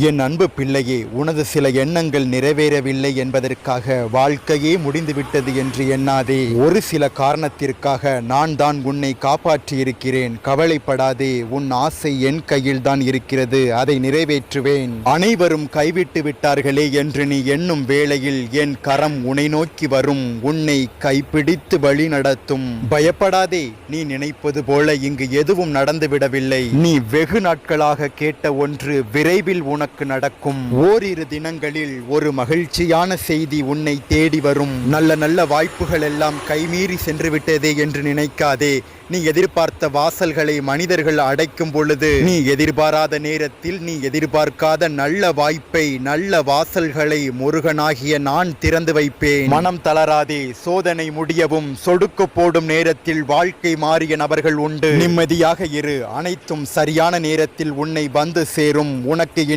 என் அன்பு பிள்ளையே, உனது சில எண்ணங்கள் நிறைவேறவில்லை என்பதற்காக வாழ்க்கையே முடிந்துவிட்டது என்று எண்ணாதே. ஒரு சில காரணத்திற்காக நான் தான் உன்னை காப்பாற்றியிருக்கிறேன். கவலைப்படாதே, உன் ஆசை என் கையில் தான் இருக்கிறது, அதை நிறைவேற்றுவேன். அனைவரும் கைவிட்டு விட்டார்களே என்று நீ எண்ணும் வேளையில் என் கரம் உன்னை நோக்கி வரும், உன்னை கைப்பிடித்து வழி நடத்தும். பயப்படாதே, நீ நினைப்பது போல இங்கு எதுவும் நடந்துவிடவில்லை. நீ வெகு நாட்களாக கேட்ட ஒன்று விரைவில் உனக்கு நடக்கும். ஓரிரு தினங்களில் ஒரு மகிழ்ச்சியான செய்தி உன்னை தேடி வரும். நல்ல நல்ல வாய்ப்புகள் எல்லாம் கைமீறி சென்று விட்டதே என்று நினைக்காதே. நீ எதிர்பார்த்த வாசல்களை மனிதர்கள் அடைக்கும் பொழுது, நீ எதிர்பாராத நேரத்தில் நீ எதிர்பார்க்காத நல்ல வாய்ப்பை, நல்ல வாசல்களை முருகனாகிய நான் திறந்து வைப்பேன். மனம் தளராதே. சோதனை முடியவும் சொடுக்கு போடும் நேரத்தில் வாழ்க்கை மாறிய நபர்கள் உண்டு. நிம்மதியாக இரு. அனைத்தும் சரியான நேரத்தில் உன்னை வந்து சேரும். உனக்கு இனி